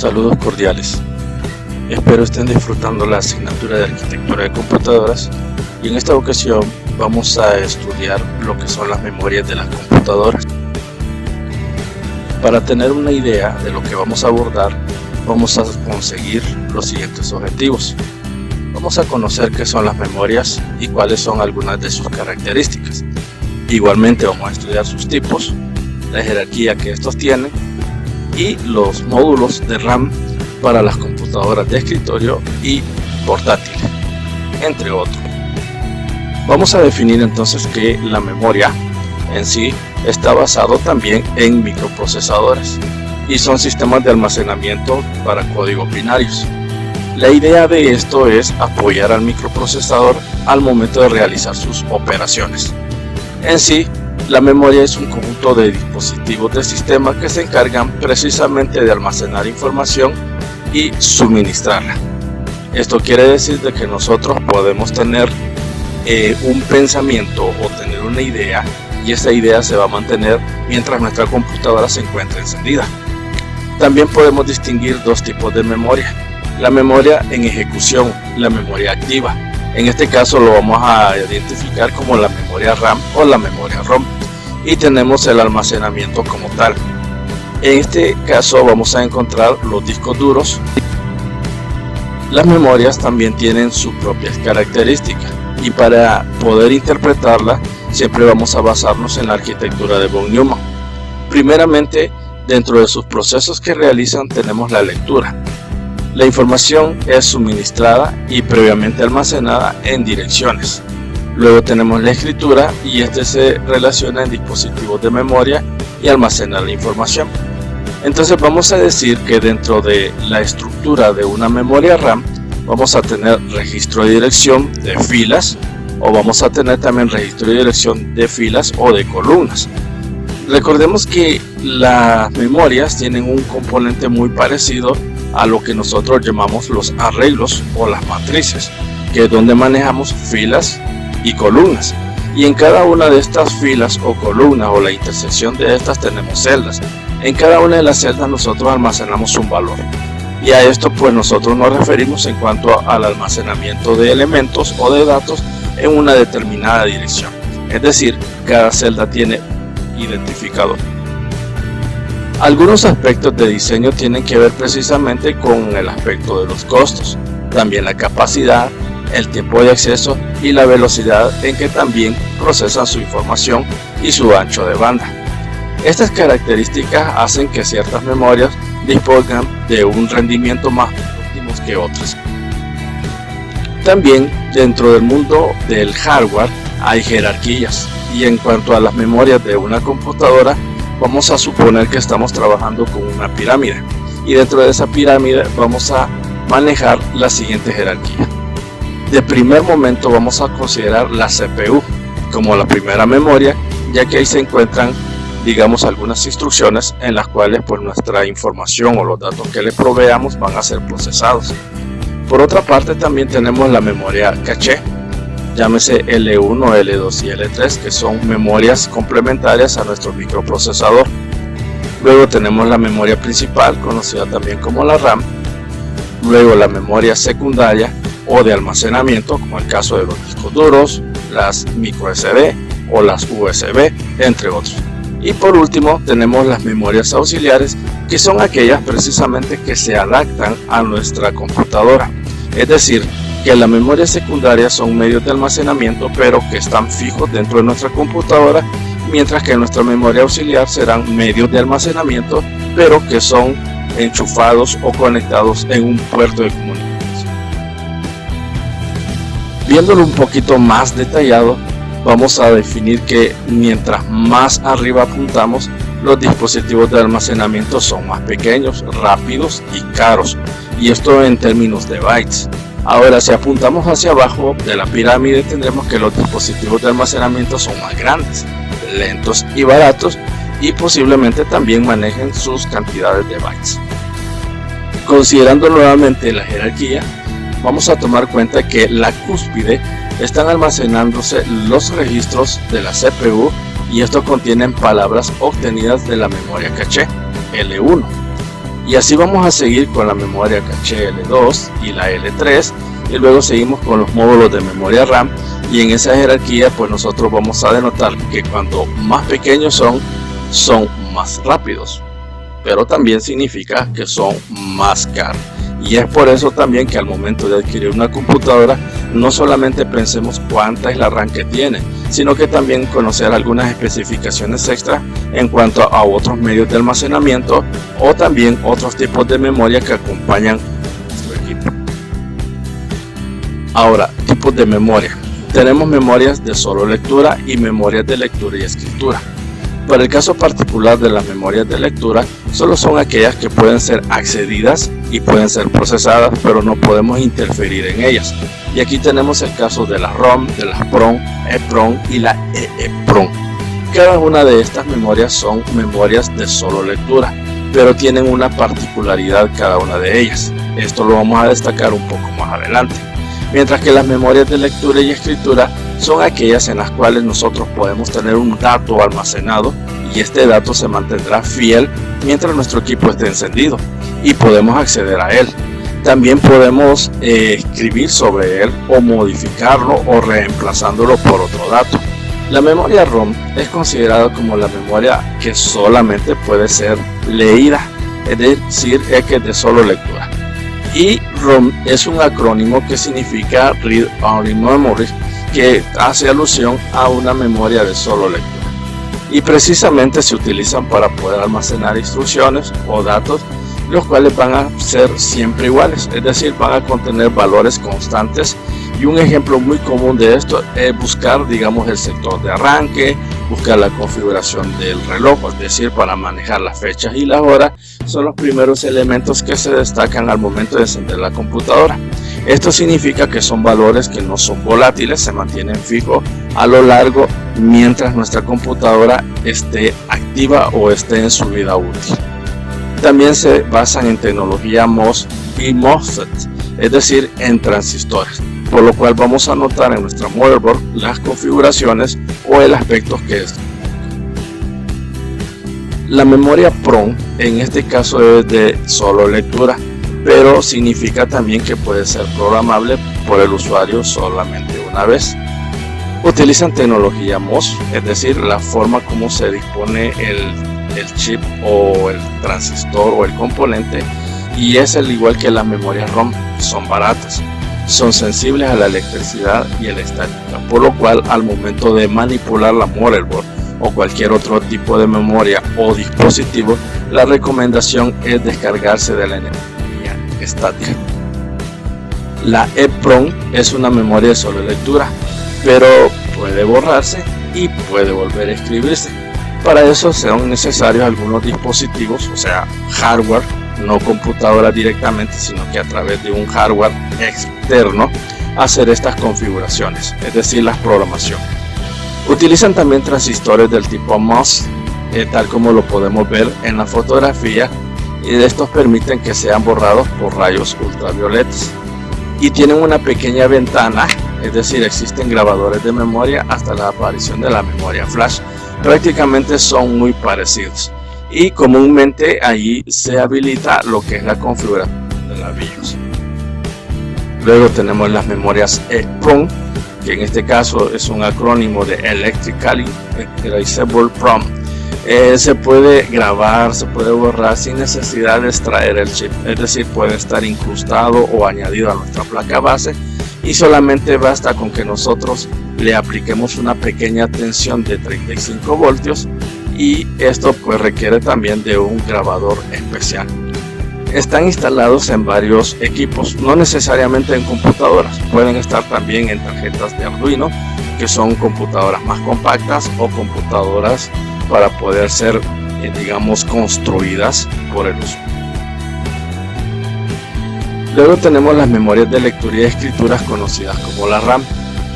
Saludos cordiales. Espero estén disfrutando la asignatura de Arquitectura de Computadoras y en esta ocasión vamos a estudiar lo que son las memorias de las computadoras. Para tener una idea de lo que vamos a abordar, vamos a conseguir los siguientes objetivos. Vamos a conocer qué son las memorias y cuáles son algunas de sus características. Igualmente vamos a estudiar sus tipos, la jerarquía que estos tienen y los módulos de RAM para las computadoras de escritorio y portátiles, entre otros. Vamos a definir entonces que la memoria en sí está basado también en microprocesadores y son sistemas de almacenamiento para códigos binarios. La idea de esto es apoyar al microprocesador al momento de realizar sus operaciones. En sí, la memoria es un conjunto de dispositivos de sistema que se encargan precisamente de almacenar información y suministrarla. Esto quiere decir de que nosotros podemos tener un pensamiento o tener una idea y esa idea se va a mantener mientras nuestra computadora se encuentre encendida. También podemos distinguir dos tipos de memoria: la memoria en ejecución, la memoria activa. En este caso lo vamos a identificar como la memoria RAM o la memoria ROM, y tenemos el almacenamiento como tal. En este caso vamos a encontrar los discos duros. Las memorias también tienen sus propias características y para poder interpretarla siempre vamos a basarnos en la arquitectura de von Neumann. Primeramente, dentro de sus procesos que realizan tenemos la lectura. La información es suministrada y previamente almacenada en direcciones. Luego tenemos la escritura y este se relaciona en dispositivos de memoria y almacena la información. Entonces vamos a decir que dentro de la estructura de una memoria RAM vamos a tener registro de dirección de filas, o vamos a tener también registro de dirección de filas o de columnas. Recordemos que las memorias tienen un componente muy parecido a lo que nosotros llamamos los arreglos o las matrices, que es donde manejamos filas y columnas, y en cada una de estas filas o columnas o la intersección de estas tenemos celdas. En cada una de las celdas nosotros almacenamos un valor, y a esto pues nosotros nos referimos en cuanto al almacenamiento de elementos o de datos en una determinada dirección, es decir, cada celda tiene identificador. Algunos aspectos de diseño tienen que ver precisamente con el aspecto de los costos, también la capacidad, el tiempo de acceso y la velocidad en que también procesan su información y su ancho de banda. Estas características hacen que ciertas memorias dispongan de un rendimiento más óptimo que otras. También dentro del mundo del hardware hay jerarquías, y en cuanto a las memorias de una computadora vamos a suponer que estamos trabajando con una pirámide, y dentro de esa pirámide vamos a manejar la siguiente jerarquía. De primer momento vamos a considerar la CPU como la primera memoria, ya que ahí se encuentran, digamos, algunas instrucciones en las cuales pues nuestra información o los datos que le proveamos van a ser procesados. Por otra parte también tenemos la memoria caché, llámese L1, L2 y L3, que son memorias complementarias a nuestro microprocesador. Luego tenemos la memoria principal, conocida también como la RAM. Luego la memoria secundaria o de almacenamiento, como el caso de los discos duros, las micro SD o las USB, entre otros. Y por último tenemos las memorias auxiliares, que son aquellas precisamente que se adaptan a nuestra computadora. Es decir, que la memoria secundaria son medios de almacenamiento pero que están fijos dentro de nuestra computadora, mientras que nuestra memoria auxiliar serán medios de almacenamiento pero que son enchufados o conectados en un puerto de comunicación. Viéndolo un poquito más detallado, vamos a definir que mientras más arriba apuntamos, los dispositivos de almacenamiento son más pequeños, rápidos y caros, y esto en términos de bytes. Ahora, si apuntamos hacia abajo de la pirámide, tendremos que los dispositivos de almacenamiento son más grandes, lentos y baratos, y posiblemente también manejen sus cantidades de bytes. Considerando nuevamente la jerarquía, vamos a tomar cuenta que la cúspide están almacenándose los registros de la CPU, y esto contienen palabras obtenidas de la memoria caché L1, Y así vamos a seguir con la memoria caché L2 y la L3, y luego seguimos con los módulos de memoria RAM, y en esa jerarquía pues nosotros vamos a denotar que cuando más pequeños son más rápidos, pero también significa que son más caros. Y es por eso también que al momento de adquirir una computadora no solamente pensemos cuánta es la RAM que tiene, sino que también conocer algunas especificaciones extra en cuanto a otros medios de almacenamiento o también otros tipos de memoria que acompañan nuestro equipo. Ahora, tipos de memoria. Tenemos memorias de solo lectura y memorias de lectura y escritura. Para el caso particular de las memorias de lectura, solo son aquellas que pueden ser accedidas y pueden ser procesadas, pero no podemos interferir en ellas. Y aquí tenemos el caso de la ROM, de la PROM, EPROM y la EEPROM. Cada una de estas memorias son memorias de solo lectura, pero tienen una particularidad cada una de ellas. Esto lo vamos a destacar un poco más adelante. Mientras que las memorias de lectura y escritura son aquellas en las cuales nosotros podemos tener un dato almacenado y este dato se mantendrá fiel mientras nuestro equipo esté encendido y podemos acceder a él. También podemos escribir sobre él o modificarlo o reemplazándolo por otro dato. La memoria ROM es considerada como la memoria que solamente puede ser leída, es decir, es que es de solo lectura. Y ROM es un acrónimo que significa Read Only Memory, que hace alusión a una memoria de solo lectura. Y precisamente se utilizan para poder almacenar instrucciones o datos, los cuales van a ser siempre iguales, es decir, van a contener valores constantes. Y un ejemplo muy común de esto es buscar, digamos, el sector de arranque, buscar la configuración del reloj, es decir, para manejar las fechas y las horas, son los primeros elementos que se destacan al momento de encender la computadora. Esto significa que son valores que no son volátiles, se mantienen fijos a lo largo mientras nuestra computadora esté activa o esté en su vida útil. También se basan en tecnología MOS y MOSFET, es decir, en transistores, por lo cual vamos a anotar en nuestra motherboard las configuraciones o el aspecto que es. La memoria PROM en este caso es de solo lectura, pero significa también que puede ser programable por el usuario solamente una vez. Utilizan tecnología MOS, es decir, la forma como se dispone el chip o el transistor o el componente, y es al igual que la memoria ROM, son baratas, son sensibles a la electricidad y a la estática, por lo cual al momento de manipular la motherboard o cualquier otro tipo de memoria o dispositivo, la recomendación es descargarse de la energía estática. La EPROM es una memoria de solo lectura, pero puede borrarse y puede volver a escribirse. Para eso son necesarios algunos dispositivos, o sea, hardware, no computadora directamente, sino que a través de un hardware externo hacer estas configuraciones, es decir, las programaciones. Utilizan también transistores del tipo MOS, tal como lo podemos ver en la fotografía, y estos permiten que sean borrados por rayos ultravioletas. Y tienen una pequeña ventana, es decir, existen grabadores de memoria hasta la aparición de la memoria flash. Prácticamente son muy parecidos y comúnmente allí se habilita lo que es la configuración de la BIOS. Luego tenemos las memorias EPROM, que en este caso es un acrónimo de Electrically Erasable PROM. Se puede grabar, se puede borrar sin necesidad de extraer el chip, es decir, puede estar incrustado o añadido a nuestra placa base y solamente basta con que nosotros le apliquemos una pequeña tensión de 35 voltios y esto pues requiere también de un grabador especial. Están instalados en varios equipos, no necesariamente en computadoras, pueden estar también en tarjetas de Arduino, que son computadoras más compactas o computadoras para poder ser, digamos, construidas por el uso. Luego tenemos las memorias de lectura y escrituras conocidas como la RAM.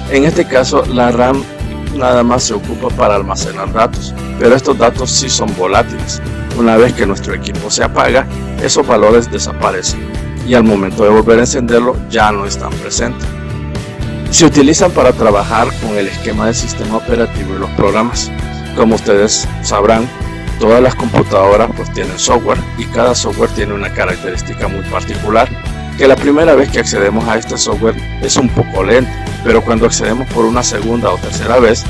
En este caso, la RAM nada más se ocupa para almacenar datos, pero estos datos sí son volátiles. Una vez que nuestro equipo se apaga, esos valores desaparecen y al momento de volver a encenderlo ya no están presentes. Se utilizan para trabajar con el esquema del sistema operativo y los programas. Como ustedes sabrán, Todas las computadoras pues tienen software y cada software tiene una característica muy particular, que la primera vez que accedemos a este software es un poco lento, pero cuando accedemos por una segunda o tercera vez,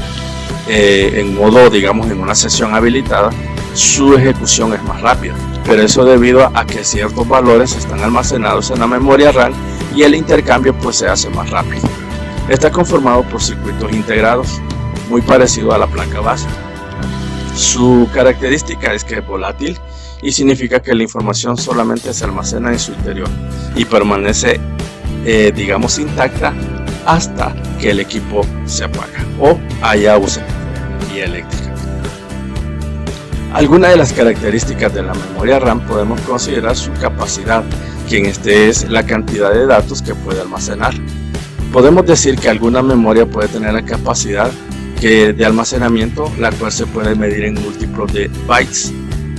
en modo, digamos, en una sesión habilitada, su ejecución es más rápida, pero eso debido a que ciertos valores están almacenados en la memoria RAM y el intercambio pues se hace más rápido. Está conformado por circuitos integrados, muy parecido a la placa base. Su característica es que es volátil y significa que la información solamente se almacena en su interior y permanece, digamos, intacta hasta que el equipo se apaga o haya uso de energía eléctrica. Algunas de las características de la memoria RAM podemos considerar su capacidad, que en este es la cantidad de datos que puede almacenar. Podemos decir que alguna memoria puede tener la capacidad de almacenamiento, la cual se puede medir en múltiplos de bytes,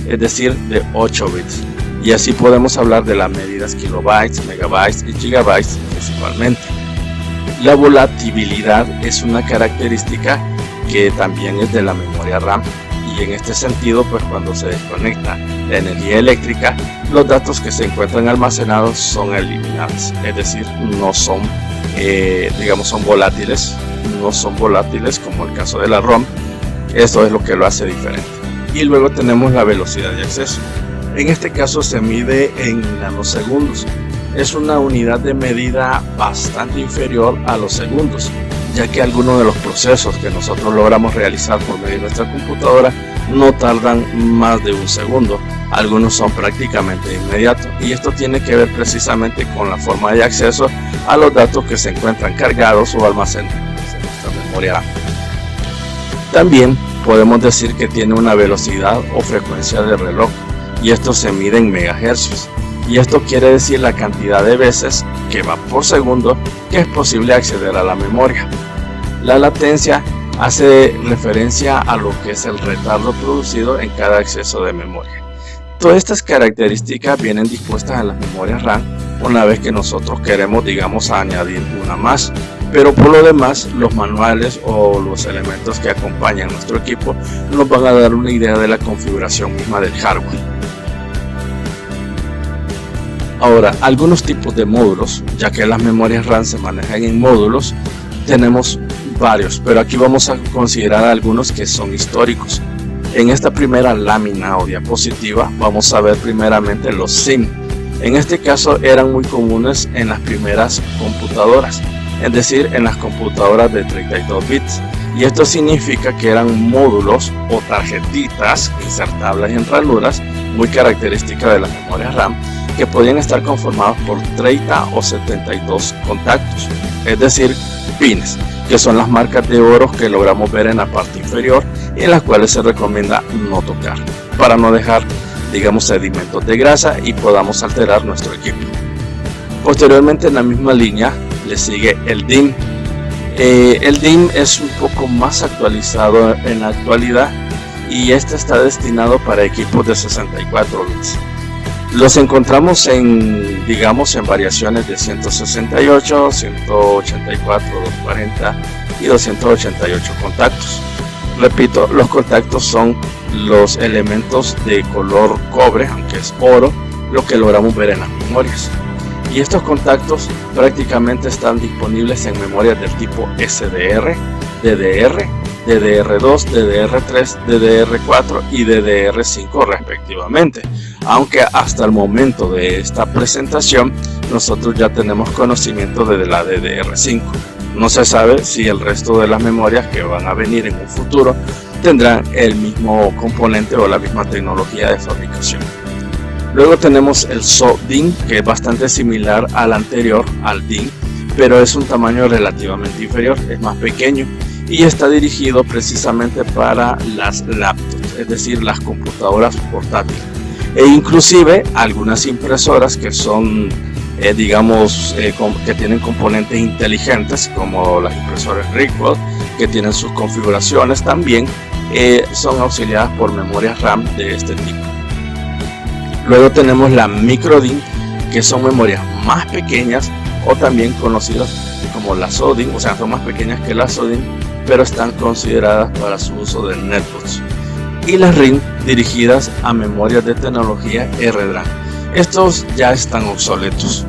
es decir, de 8 bits. Y así podemos hablar de las medidas kilobytes, megabytes y gigabytes principalmente. La volatilidad es una característica que también es de la memoria RAM. Y en este sentido, pues cuando se desconecta la energía eléctrica, los datos que se encuentran almacenados son eliminados, es decir, no son, digamos, son volátiles, no son volátiles como el caso de la ROM. Esto es lo que lo hace diferente. Y luego tenemos la velocidad de acceso. En este caso se mide en nanosegundos. Es una unidad de medida bastante inferior a los segundos, ya que algunos de los procesos que nosotros logramos realizar por medio de nuestra computadora no tardan más de un segundo, algunos son prácticamente inmediatos, y esto tiene que ver precisamente con la forma de acceso a los datos que se encuentran cargados o almacenados en nuestra memoria RAM. También podemos decir que tiene una velocidad o frecuencia de reloj, y esto se mide en megahercios, y esto quiere decir la cantidad de veces que va por segundo que es posible acceder a la memoria. La latencia hace referencia a lo que es el retardo producido en cada acceso de memoria. Todas estas características vienen dispuestas en las memorias RAM una vez que nosotros queremos, digamos, añadir una más, pero por lo demás los manuales o los elementos que acompañan nuestro equipo nos van a dar una idea de la configuración misma del hardware. Ahora, algunos tipos de módulos, ya que las memorias RAM se manejan en módulos, tenemos varios, pero aquí vamos a considerar algunos que son históricos. En esta primera lámina o diapositiva vamos a ver primeramente los SIM. En este caso eran muy comunes en las primeras computadoras, es decir, en las computadoras de 32 bits. Y esto significa que eran módulos o tarjetitas insertables en ranuras, muy características de las memorias RAM, que podían estar conformados por 30 o 72 contactos, es decir, pines, que son las marcas de oro que logramos ver en la parte inferior y en las cuales se recomienda no tocar, para no dejar, digamos, sedimentos de grasa y podamos alterar nuestro equipo. Posteriormente, en la misma línea le sigue el DIMM. El DIMM es un poco más actualizado en la actualidad y este está destinado para equipos de 64 bits. Los encontramos en, digamos, en variaciones de 168, 184, 240 y 288 contactos. Repito, los contactos son los elementos de color cobre, aunque es oro, lo que logramos ver en las memorias. Y estos contactos prácticamente están disponibles en memorias del tipo SDR, DDR, DDR2, DDR3, DDR4 y DDR5 respectivamente, aunque hasta el momento de esta presentación nosotros ya tenemos conocimiento de la DDR5. No se sabe si el resto de las memorias que van a venir en un futuro tendrán el mismo componente o la misma tecnología de fabricación. Luego tenemos el SO-DIMM, que es bastante similar al anterior, al DIMM, pero es un tamaño relativamente inferior, es más pequeño y está dirigido precisamente para las laptops, es decir, las computadoras portátiles e inclusive algunas impresoras que son, digamos, que tienen componentes inteligentes como las impresoras Rickwell, que tienen sus configuraciones también, son auxiliadas por memorias RAM de este tipo. Luego tenemos la microDIMM, que son memorias más pequeñas o también conocidas como las SO-DIMM, o sea, son más pequeñas que las SO-DIMM, pero están consideradas para su uso de netbooks. y las RIM dirigidas a memorias de tecnología RDRAM. Estos ya están obsoletos.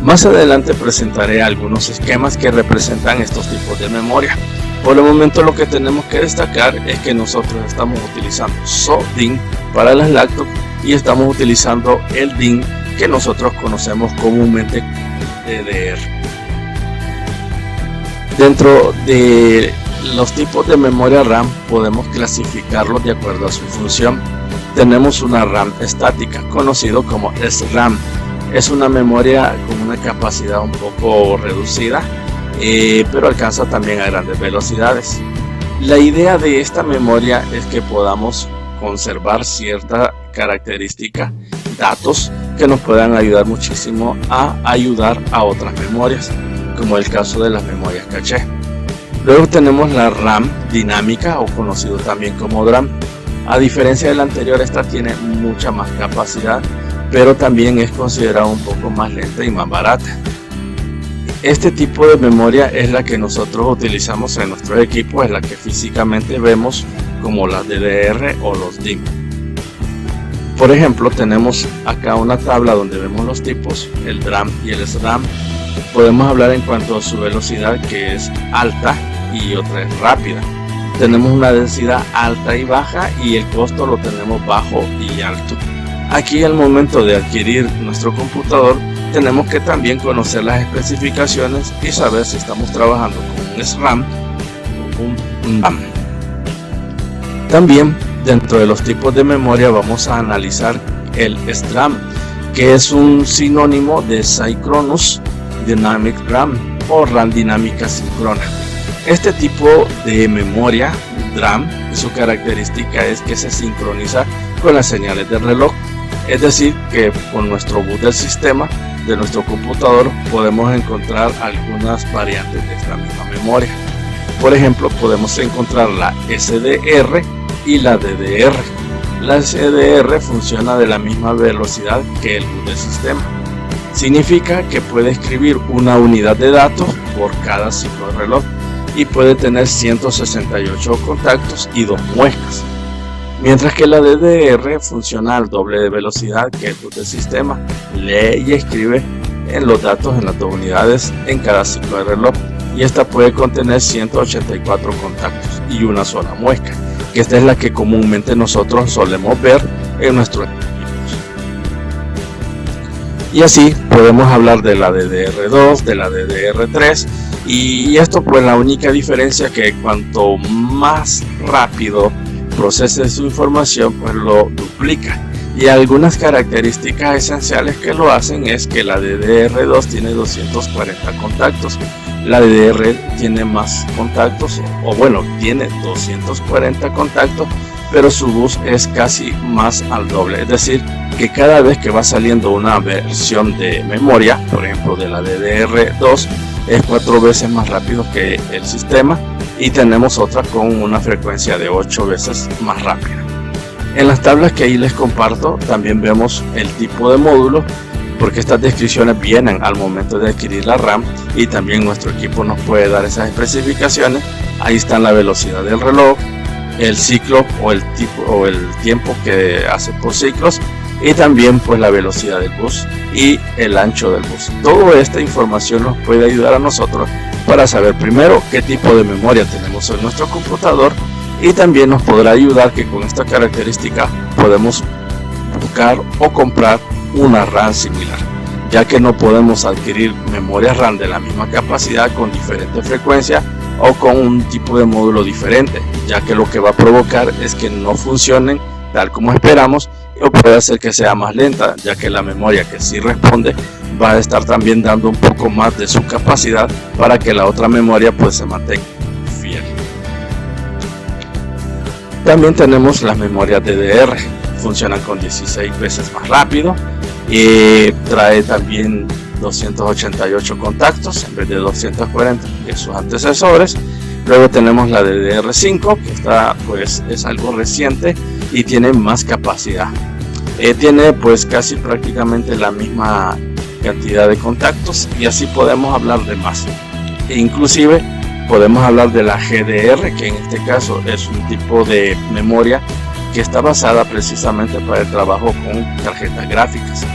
Más adelante presentaré algunos esquemas que representan estos tipos de memoria. Por el momento lo que tenemos que destacar es que nosotros estamos utilizando SO-DIMM para las laptops y estamos utilizando el DIMM que nosotros conocemos comúnmente DDR. Dentro de los tipos de memoria RAM podemos clasificarlos de acuerdo a su función. Tenemos una RAM estática, conocido como SRAM. Es una memoria con una capacidad un poco reducida, pero alcanza también a grandes velocidades. La idea de esta memoria es que podamos conservar cierta característica, datos que nos puedan ayudar muchísimo a ayudar a otras memorias, como el caso de las memorias caché. Luego tenemos la RAM dinámica, o conocido también como DRAM. A diferencia de la anterior, esta tiene mucha más capacidad, pero también es considerada un poco más lenta y más barata. Este tipo de memoria es la que nosotros utilizamos en nuestros equipos, es la que físicamente vemos como las DDR o los DIMM. Por ejemplo, tenemos acá una tabla donde vemos los tipos, el DRAM y el SRAM. Podemos hablar en cuanto a su velocidad, que es alta y otra es rápida. Tenemos una densidad alta y baja, y el costo lo tenemos bajo y alto. Aquí al momento de adquirir nuestro computador tenemos que también conocer las especificaciones y saber si estamos trabajando con un SRAM o un DRAM. También dentro de los tipos de memoria vamos a analizar el SDRAM, que es un sinónimo de Synchronous Dynamic RAM o RAM dinámica síncrona. Este tipo de memoria DRAM, su característica es que se sincroniza con las señales del reloj. Es decir, que con nuestro boot del sistema de nuestro computador podemos encontrar algunas variantes de esta misma memoria. Por ejemplo, podemos encontrar la SDR y la DDR. La SDR funciona de la misma velocidad que el boot del sistema. Significa que puede escribir una unidad de datos por cada ciclo de reloj y puede tener 168 contactos y 2 muescas. Mientras que la DDR funciona al doble de velocidad que el boot del sistema, lee y escribe en los datos en las 2 unidades en cada ciclo de reloj, y esta puede contener 184 contactos y una sola muesca, que esta es la que comúnmente nosotros solemos ver en nuestros equipos. Y así podemos hablar de la DDR2, de la DDR3, y esto pues la única diferencia es que cuanto más rápido procese su información, pues lo duplica, y algunas características esenciales que lo hacen es que la DDR2 tiene 240 contactos, la DDR tiene más contactos, o bueno, tiene 240 contactos, pero su bus es casi más al doble. Es decir, que cada vez que va saliendo una versión de memoria, por ejemplo de la DDR2, es 4 veces más rápido que el sistema, y tenemos otra con una frecuencia de 8 veces más rápida. En las tablas que ahí les comparto también vemos el tipo de módulo, porque estas descripciones vienen al momento de adquirir la RAM, y también nuestro equipo nos puede dar esas especificaciones. Ahí están la velocidad del reloj, el ciclo o el tiempo que hace por ciclos, y también pues la velocidad del bus y el ancho del bus. Toda esta información nos puede ayudar a nosotros para saber primero qué tipo de memoria tenemos en nuestro computador, y también nos podrá ayudar que con esta característica podemos buscar o comprar una RAM similar, ya que no podemos adquirir memoria RAM de la misma capacidad con diferente frecuencia o con un tipo de módulo diferente, ya que lo que va a provocar es que no funcionen tal como esperamos, o puede hacer que sea más lenta, ya que la memoria que sí responde va a estar también dando un poco más de su capacidad para que la otra memoria pues se mantenga fiel. También tenemos las memorias DDR, funcionan con 16 veces más rápido y trae también 288 contactos en vez de 240 que sus antecesores. Luego tenemos la DDR5, que está pues es algo reciente y tiene más capacidad. Tiene pues casi prácticamente la misma cantidad de contactos, y así podemos hablar de más. E inclusive podemos hablar de la GDR, que en este caso es un tipo de memoria que está basada precisamente para el trabajo con tarjetas gráficas.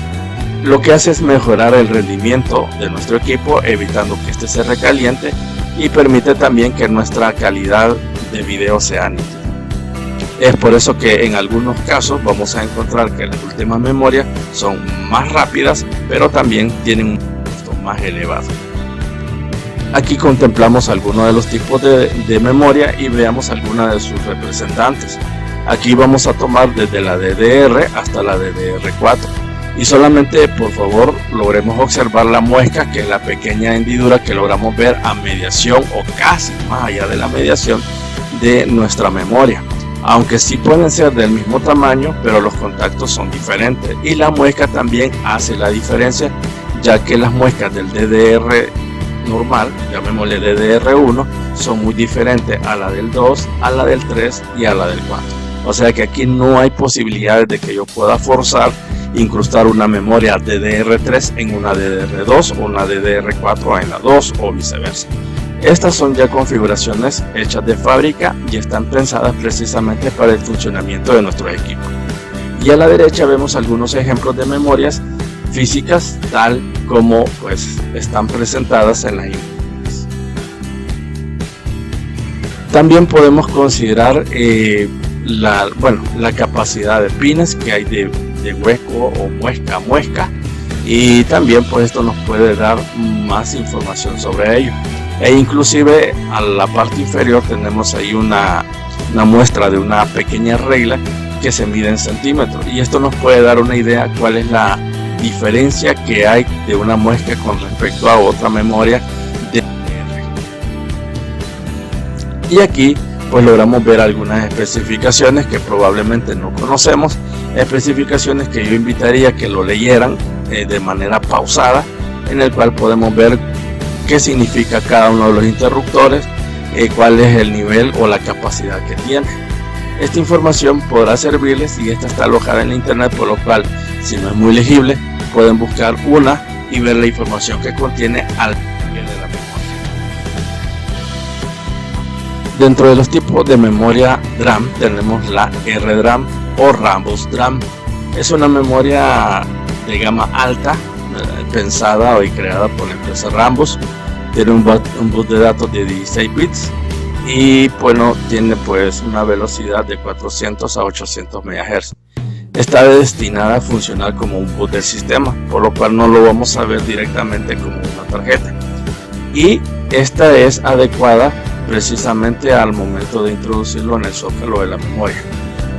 Lo que hace es mejorar el rendimiento de nuestro equipo, evitando que este se recaliente, y permite también que nuestra calidad de video sea nítida. Es por eso que en algunos casos vamos a encontrar que las últimas memorias son más rápidas, pero también tienen un costo más elevado. Aquí contemplamos algunos de los tipos de memoria y veamos algunas de sus representantes. Aquí vamos a tomar desde la DDR hasta la DDR4. Y solamente, por favor, logremos observar la muesca, que es la pequeña hendidura que logramos ver a mediación o casi más allá de la mediación de nuestra memoria. Aunque sí pueden ser del mismo tamaño, pero los contactos son diferentes. Y la muesca también hace la diferencia, ya que las muescas del DDR normal, llamémosle DDR1, son muy diferentes a la del 2, a la del 3 y a la del 4. O sea que aquí no hay posibilidades de que yo pueda forzar incrustar una memoria DDR3 en una DDR2 o una DDR4 en la 2 o viceversa. Estas son ya configuraciones hechas de fábrica y están pensadas precisamente para el funcionamiento de nuestros equipos. Y a la derecha vemos algunos ejemplos de memorias físicas tal como pues están presentadas en las imágenes. También podemos considerar la capacidad de pines que hay de hueco o muesca a muesca, y también pues esto nos puede dar más información sobre ello. E inclusive a la parte inferior tenemos ahí una muestra de una pequeña regla que se mide en centímetros, y esto nos puede dar una idea cuál es la diferencia que hay de una muesca con respecto a otra memoria DDR. Y aquí pues logramos ver algunas especificaciones que probablemente no conocemos, especificaciones que yo invitaría que lo leyeran de manera pausada, en el cual podemos ver qué significa cada uno de los interruptores, cuál es el nivel o la capacidad que tiene. Esta información podrá servirles y esta está alojada en internet, por lo cual si no es muy legible pueden buscar una y ver la información que contiene al pie de la memoria. Dentro de los tipos de memoria DRAM tenemos la RDRAM o Rambus DRAM. Es una memoria de gama alta, pensada y creada por la empresa Rambus. Tiene un bus de datos de 16 bits y bueno, tiene pues una velocidad de 400 a 800 MHz. Está destinada a funcionar como un boot del sistema, por lo cual no lo vamos a ver directamente como una tarjeta. Y esta es adecuada precisamente al momento de introducirlo en el zócalo de la memoria.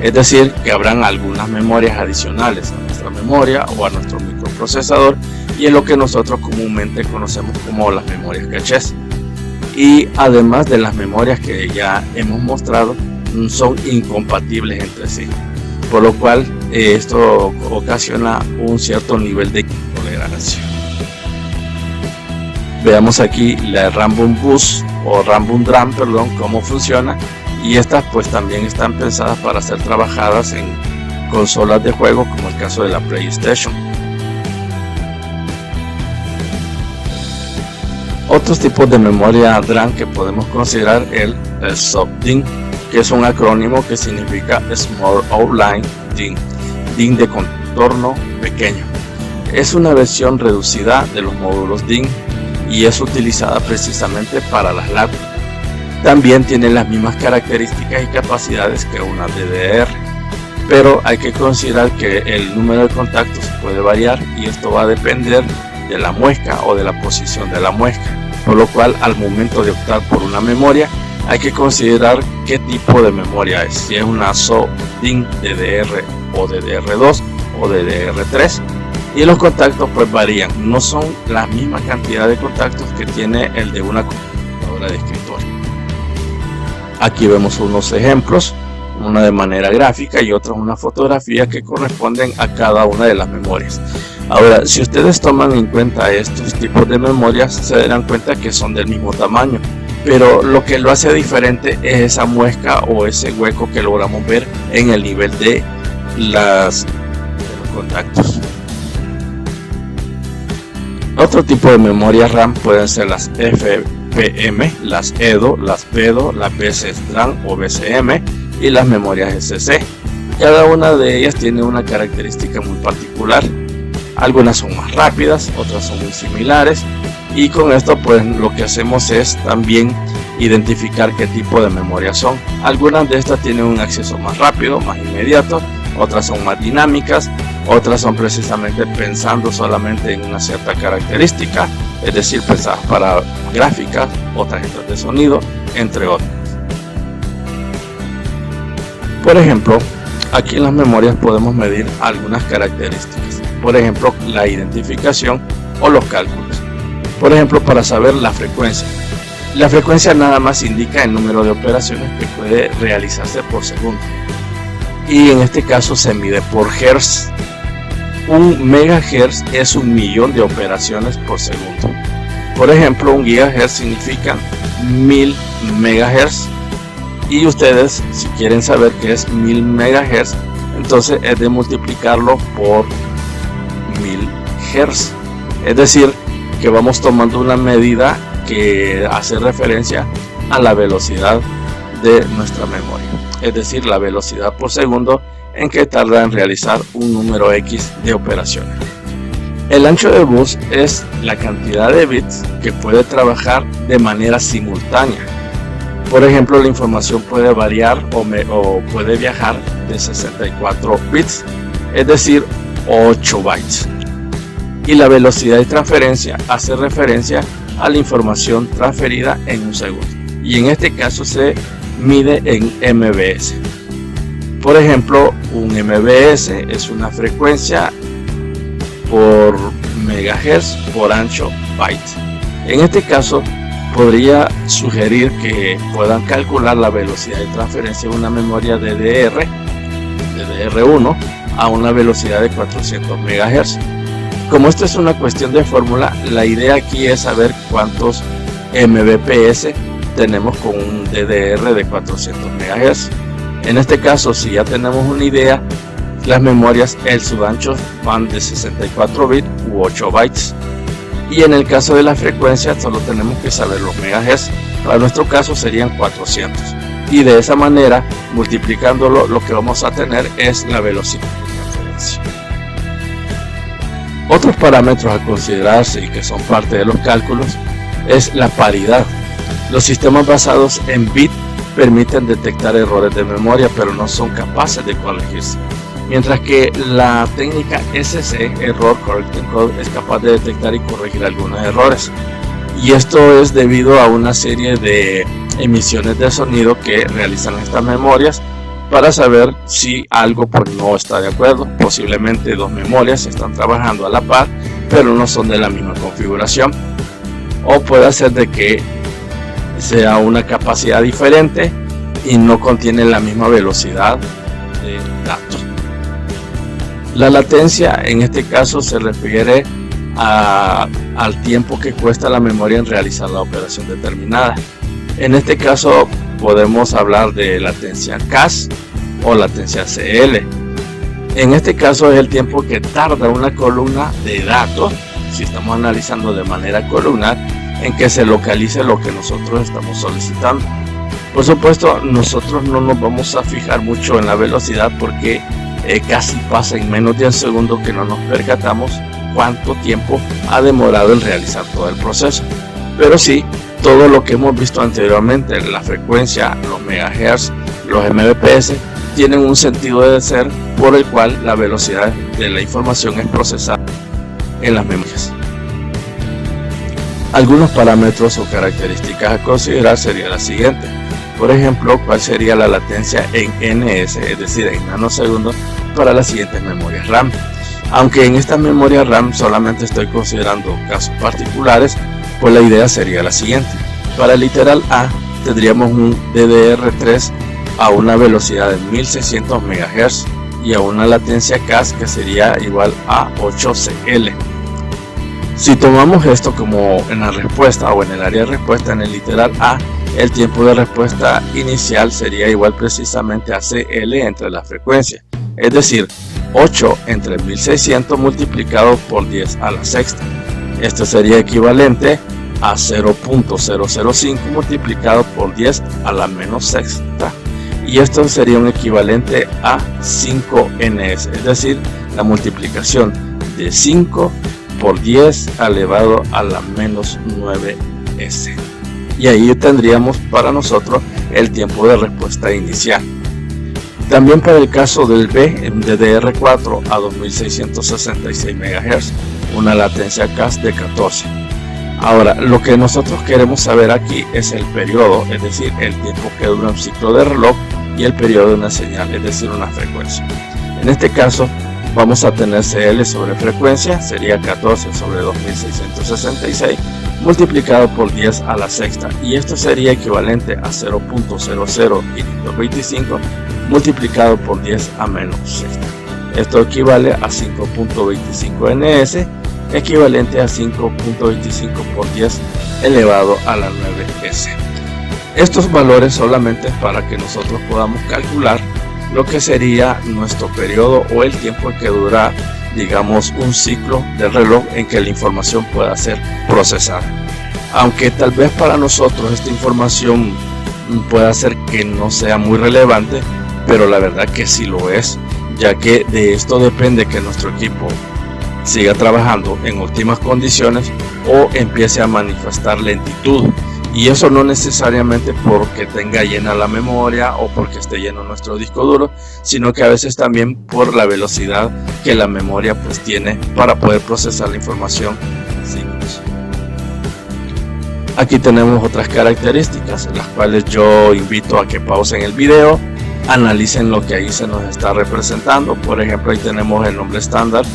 Es decir, que habrán algunas memorias adicionales a nuestra memoria o a nuestro microprocesador, y es lo que nosotros comúnmente conocemos como las memorias cachés. Y además de las memorias que ya hemos mostrado, son incompatibles entre sí, por lo cual esto ocasiona un cierto nivel de tolerancia. Veamos aquí la Rambus Bus o Rambus DRAM, cómo funciona, y estas pues también están pensadas para ser trabajadas en consolas de juego, como el caso de la PlayStation. Otros tipos de memoria DRAM que podemos considerar el SOP-DIMM, que es un acrónimo que significa Small Outline DIMM, DIMM de contorno pequeño. Es una versión reducida de los módulos DIMM y es utilizada precisamente para las laptops. También tiene las mismas características y capacidades que una DDR, pero hay que considerar que el número de contactos puede variar y esto va a depender de la muesca o de la posición de la muesca, por lo cual al momento de optar por una memoria hay que considerar qué tipo de memoria es, si es una SO-DIMM DDR o DDR2 o DDR3, y los contactos pues varían, no son la misma cantidad de contactos que tiene el de una computadora de escritorio. Aquí vemos unos ejemplos, una de manera gráfica y otra una fotografía que corresponden a cada una de las memorias. Ahora, si ustedes toman en cuenta estos tipos de memorias, se darán cuenta que son del mismo tamaño, pero lo que lo hace diferente es esa muesca o ese hueco que logramos ver en el nivel de los contactos. Otro tipo de memoria RAM pueden ser las FPM, las EDO, las PEDO, las BCDRAM o BCM y las memorias SC. Cada una de ellas tiene una característica muy particular. Algunas son más rápidas, otras son muy similares, y con esto pues lo que hacemos es también identificar qué tipo de memoria son. Algunas de estas tienen un acceso más rápido, más inmediato, otras son más dinámicas, otras son precisamente pensando solamente en una cierta característica, es decir, pensadas para gráficas o tarjetas de sonido, entre otras. Por ejemplo, aquí en las memorias podemos medir algunas características, por ejemplo, la identificación o los cálculos. Por ejemplo, para saber la frecuencia. La frecuencia nada más indica el número de operaciones que puede realizarse por segundo. Y en este caso se mide por hertz. Un megahertz es 1.000.000 de operaciones por segundo. Por ejemplo, un gigahertz significa 1000 megahertz. Y ustedes, si quieren saber qué es 1000 megahertz, entonces es de multiplicarlo por 1000 hertz. Es decir, que vamos tomando una medida que hace referencia a la velocidad de nuestra memoria, es decir, la velocidad por segundo en que tarda en realizar un número X de operaciones. El ancho de bus es la cantidad de bits que puede trabajar de manera simultánea. Por ejemplo, la información puede variar o puede viajar de 64 bits, es decir, 8 bytes. Y la velocidad de transferencia hace referencia a la información transferida en un segundo, y en este caso se mide en MBS. Por ejemplo, un MBS es una frecuencia por megahertz por ancho byte. En este caso podría sugerir que puedan calcular la velocidad de transferencia de una memoria DDR1 a una velocidad de 400 MHz. Como esto es una cuestión de fórmula, la idea aquí es saber cuántos Mbps tenemos con un DDR de 400 MHz. En este caso, si ya tenemos una idea, las memorias, el subancho van de 64 bits u 8 bytes. Y en el caso de la frecuencia, solo tenemos que saber los megahertz. Para nuestro caso serían 400. Y de esa manera, multiplicándolo, lo que vamos a tener es la velocidad de transferencia. Otros parámetros a considerarse y que son parte de los cálculos es la paridad. Los sistemas basados en bit permiten detectar errores de memoria, pero no son capaces de corregirse. Mientras que la técnica SC, Error Correcting Code, es capaz de detectar y corregir algunos errores. Y esto es debido a una serie de emisiones de sonido que realizan estas memorias para saber si algo pues no está de acuerdo. Posiblemente dos memorias están trabajando a la par, pero no son de la misma configuración. O puede ser de que sea una capacidad diferente y no contiene la misma velocidad de datos. La latencia en este caso se refiere al tiempo que cuesta la memoria en realizar la operación determinada. En este caso podemos hablar de latencia CAS o latencia CL. En este caso es el tiempo que tarda una columna de datos, si estamos analizando de manera columnar, en que se localice lo que nosotros estamos solicitando. Por supuesto, nosotros no nos vamos a fijar mucho en la velocidad porque casi pasa en menos de un segundo que no nos percatamos cuánto tiempo ha demorado en realizar todo el proceso. Pero sí, todo lo que hemos visto anteriormente, la frecuencia, los megahertz, los mbps, tienen un sentido de ser por el cual la velocidad de la información es procesada en las memorias. Algunos parámetros o características a considerar sería la siguiente. Por ejemplo, cuál sería la latencia en ns, es decir, en nanosegundos, para las siguientes memorias RAM. Aunque en estas memorias RAM solamente estoy considerando casos particulares, pues la idea sería la siguiente. Para el literal A tendríamos un DDR3 a una velocidad de 1600 MHz y a una latencia CAS que sería igual a 8CL. Si tomamos esto como en la respuesta o en el área de respuesta en el literal A, el tiempo de respuesta inicial sería igual precisamente a CL entre la frecuencia, es decir, 8 entre 1600 multiplicado por 10 a la sexta. Esto sería equivalente a 0.005 multiplicado por 10 a la menos sexta. y esto sería un equivalente a 5ns, es decir, la multiplicación de 5 por 10 elevado a la menos 9s. Y ahí tendríamos para nosotros el tiempo de respuesta inicial. También para el caso del B, DDR4 a 2666 MHz, una latencia CAS de 14. Ahora, lo que nosotros queremos saber aquí es el periodo, es decir, el tiempo que dura un ciclo de reloj, y el periodo de una señal, es decir, una frecuencia. En este caso, vamos a tener CL sobre frecuencia, sería 14 sobre 2666, multiplicado por 10 a la sexta, y esto sería equivalente a 0.00525 multiplicado por 10 a menos sexta. Esto equivale a 5.25 ns, equivalente a 5.25 por 10 elevado a la 9s. Estos valores solamente para que nosotros podamos calcular lo que sería nuestro periodo o el tiempo que dura, digamos, un ciclo del reloj en que la información pueda ser procesada. Aunque tal vez para nosotros esta información pueda ser que no sea muy relevante, pero la verdad que sí lo es, ya que de esto depende que nuestro equipo siga trabajando en óptimas condiciones o empiece a manifestar lentitud. Y eso no necesariamente porque tenga llena la memoria o porque esté lleno nuestro disco duro, sino que a veces también por la velocidad que la memoria pues tiene para poder procesar la información en ciclos. Aquí tenemos otras características, las cuales yo invito a que pausen el video, analicen lo que ahí se nos está representando. Por ejemplo, ahí tenemos el nombre estándar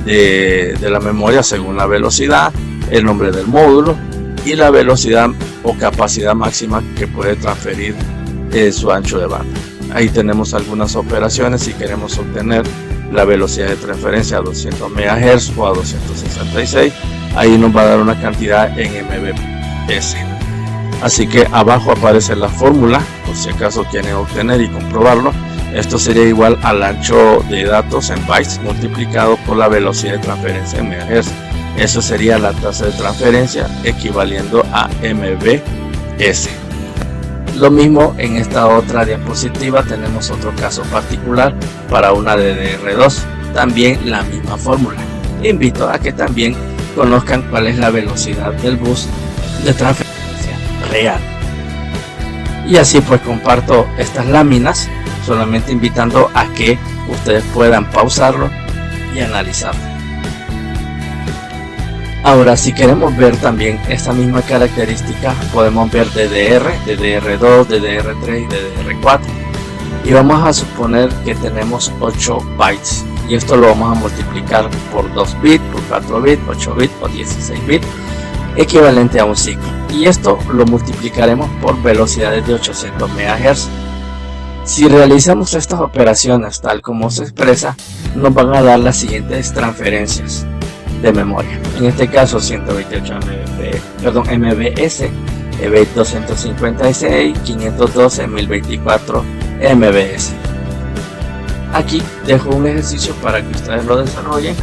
de la memoria según la velocidad, el nombre del módulo y la velocidad o capacidad máxima que puede transferir su ancho de banda. Ahí tenemos algunas operaciones si queremos obtener la velocidad de transferencia a 200 MHz o a 266. Ahí nos va a dar una cantidad en mbps. Así que abajo aparece la fórmula por si acaso quieren obtener y comprobarlo. Esto sería igual al ancho de datos en bytes multiplicado por la velocidad de transferencia en MHz. Eso sería la tasa de transferencia equivaliendo a mbps. Lo mismo en esta otra diapositiva tenemos otro caso particular para una DDR2, también la misma fórmula. Invito a que también conozcan cuál es la velocidad del bus de transferencia real. Y así pues comparto estas láminas, solamente invitando a que ustedes puedan pausarlo y analizarlo. Ahora, si queremos ver también esta misma característica, podemos ver DDR, DDR2, DDR3 y DDR4. Y vamos a suponer que tenemos 8 bytes. Y esto lo vamos a multiplicar por 2 bits, por 4 bits, 8 bits o 16 bits, equivalente a un ciclo. Y esto lo multiplicaremos por velocidades de 800 MHz. Si realizamos estas operaciones tal como se expresa, nos van a dar las siguientes transferencias de memoria. En este caso 128 MBS, EBIT 256, 512, 1024 MBS. Aquí dejo un ejercicio para que ustedes lo desarrollen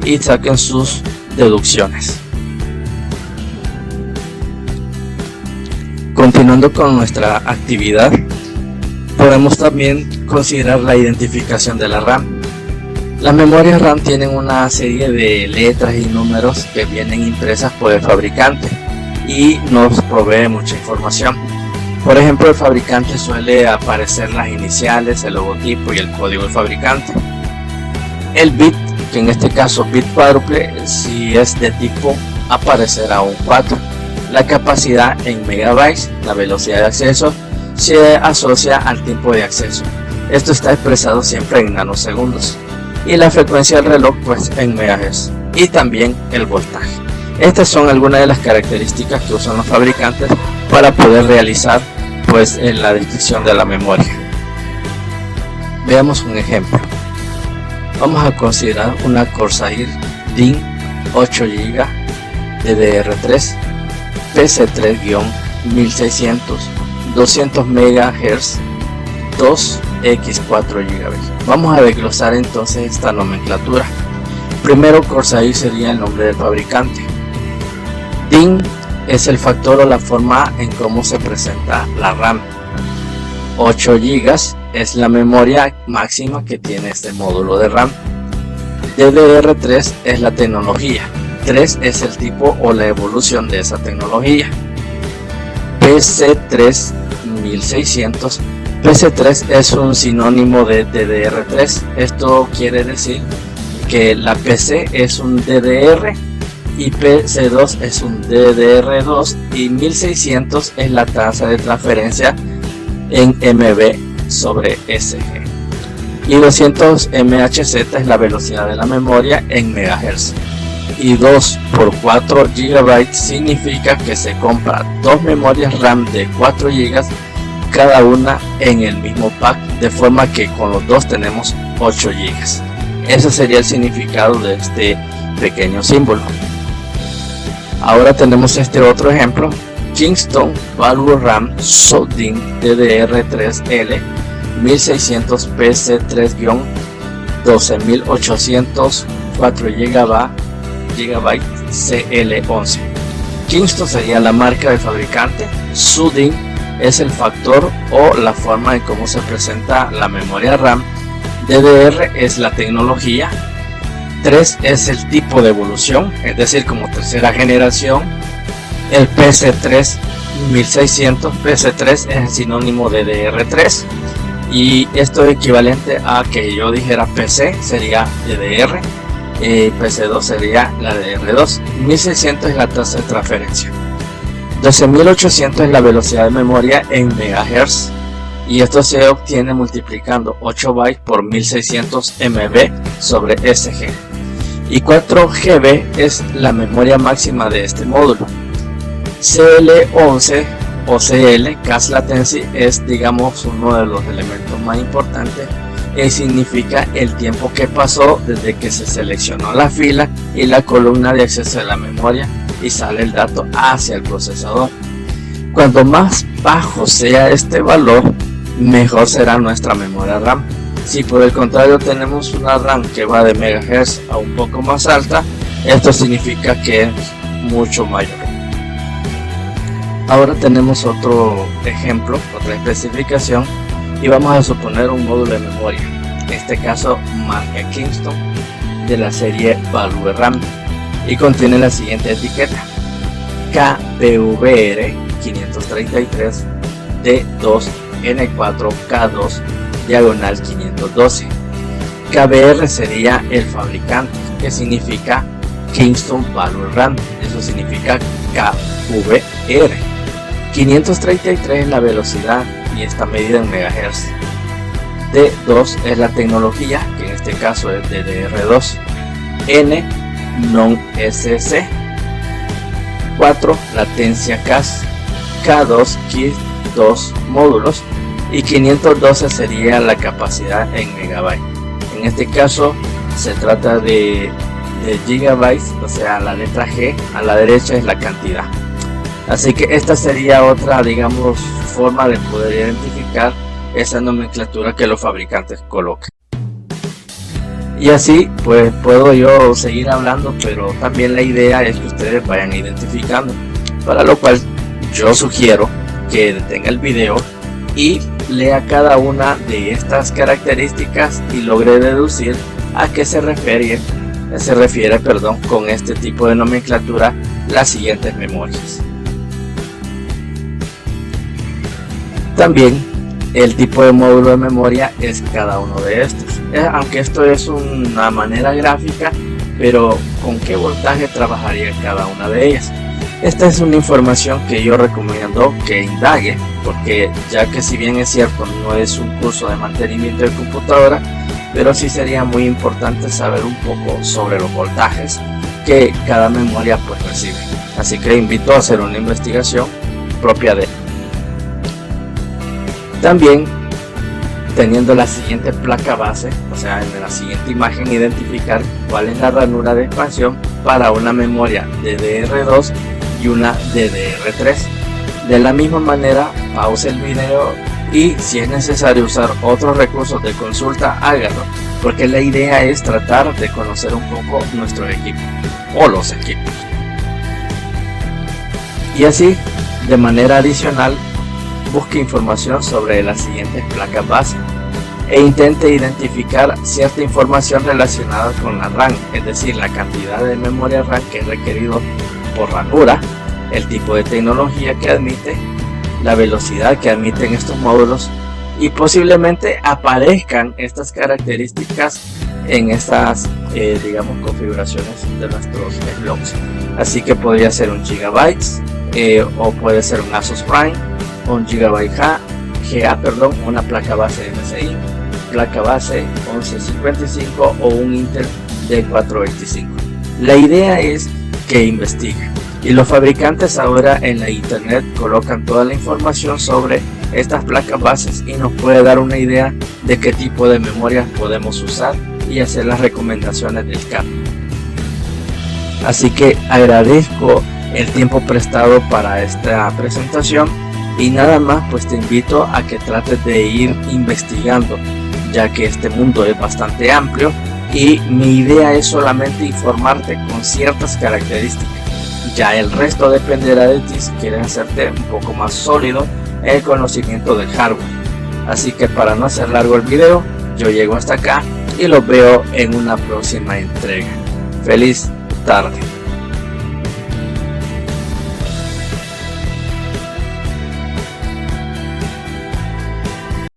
y saquen sus deducciones. Continuando con nuestra actividad, podemos también considerar la identificación de la RAM. Las memorias RAM tienen una serie de letras y números que vienen impresas por el fabricante y nos provee mucha información. Por ejemplo, el fabricante suele aparecer las iniciales, el logotipo y el código del fabricante. El bit, que en este caso bit cuádruple, si es de tipo aparecerá un 4. La capacidad en megabytes, la velocidad de acceso, se asocia al tiempo de acceso. Esto está expresado siempre en nanosegundos. Y la frecuencia del reloj pues en megahertz, y también el voltaje. Estas son algunas de las características que usan los fabricantes para poder realizar pues en la descripción de la memoria. Veamos un ejemplo. Vamos a considerar una Corsair DIN 8 GB DDR3 PC3-1600 200 MHz 2x4 GB. Vamos a desglosar entonces esta nomenclatura. Primero, Corsair sería el nombre del fabricante. DIN es el factor o la forma en cómo se presenta la RAM. 8 GB es la memoria máxima que tiene este módulo de RAM. DDR3 es la tecnología, 3 es el tipo o la evolución de esa tecnología. PC3 1600, PC3 es un sinónimo de DDR3. Esto quiere decir que la PC es un DDR y PC2 es un DDR2 y 1600 es la tasa de transferencia en MB sobre SG y 200 MHz es la velocidad de la memoria en MHz. Y 2 por 4 GB significa que se compra dos memorias RAM de 4 GB cada una en el mismo pack, de forma que con los dos tenemos 8 GB. Ese sería el significado de este pequeño símbolo. Ahora tenemos este otro ejemplo: Kingston Value RAM Soothing DDR3L 1600 PC3- 12800 4 GB CL11. Kingston sería la marca de fabricante, Soothing es el factor o la forma en cómo se presenta la memoria RAM, DDR es la tecnología, 3 es el tipo de evolución, es decir, como tercera generación. El PC3 1600, PC3 es el sinónimo de DDR3 y esto es equivalente a que yo dijera PC sería DDR, PC2 sería la DDR2, 1600 es la tasa de transferencia, 12800 es la velocidad de memoria en MHz y esto se obtiene multiplicando 8 bytes por 1600 MB sobre SG, y 4 GB es la memoria máxima de este módulo. CL11 o CL, Cache Latency, es digamos uno de los elementos más importantes y significa el tiempo que pasó desde que se seleccionó la fila y la columna de acceso a la memoria y sale el dato hacia el procesador. Cuanto más bajo sea este valor, mejor será nuestra memoria RAM. Si por el contrario tenemos una RAM que va de MHz a un poco más alta, esto significa que es mucho mayor. Ahora tenemos otro ejemplo, otra especificación, y vamos a suponer un módulo de memoria, en este caso marca Kingston de la serie Value RAM, y contiene la siguiente etiqueta: KVR 533 D2 N4 K2 diagonal 512. KVR sería el fabricante, que significa Kingston Value RAM, eso significa KVR. 533 es la velocidad y está medida en MHz. D2 es la tecnología, que en este caso es DDR2. N non-SC. 4 latencia CAS. K2 kit 2 módulos y 512 sería la capacidad en megabyte. En este caso se trata de gigabytes, o sea, la letra G a la derecha es la cantidad. Así que esta sería otra, digamos, forma de poder identificar esa nomenclatura que los fabricantes colocan. Y así pues puedo yo seguir hablando, pero también la idea es que ustedes vayan identificando, para lo cual yo sugiero que detenga el video y lea cada una de estas características y logre deducir a qué se refiere con este tipo de nomenclatura las siguientes memorias. También el tipo de módulo de memoria es cada uno de estos, aunque esto es una manera gráfica, pero con qué voltaje trabajaría cada una de ellas. Esta es una información que yo recomiendo que indague, porque ya que si bien es cierto no es un curso de mantenimiento de computadora, pero sí sería muy importante saber un poco sobre los voltajes que cada memoria pues recibe. Así que invito a hacer una investigación propia de. También, teniendo la siguiente placa base, o sea, en la siguiente imagen identificar cuál es la ranura de expansión para una memoria DDR2 y una DDR3. De la misma manera, pause el video y si es necesario usar otros recursos de consulta, hágalo, porque la idea es tratar de conocer un poco nuestro equipo o los equipos. Y así, de manera adicional, busque información sobre las siguientes placas base e intente identificar cierta información relacionada con la RAM, es decir, la cantidad de memoria RAM que es requerido por ranura, el tipo de tecnología que admite, la velocidad que admiten estos módulos, y posiblemente aparezcan estas características en estas configuraciones de nuestros slots. Así que podría ser un Gigabytes o puede ser un Asus Prime, un Gigabyte GA, una placa base MSI, placa base 1155 o un Intel D425. La idea es que investiguen, y los fabricantes ahora en la internet colocan toda la información sobre estas placas bases y nos puede dar una idea de qué tipo de memoria podemos usar y hacer las recomendaciones del cambio. Así que agradezco el tiempo prestado para esta presentación y nada más, pues te invito a que trates de ir investigando, ya que este mundo es bastante amplio y mi idea es solamente informarte con ciertas características. Ya el resto dependerá de ti si quieres hacerte un poco más sólido en el conocimiento del hardware. Así que para no hacer largo el video, yo llego hasta acá y los veo en una próxima entrega. Feliz tarde.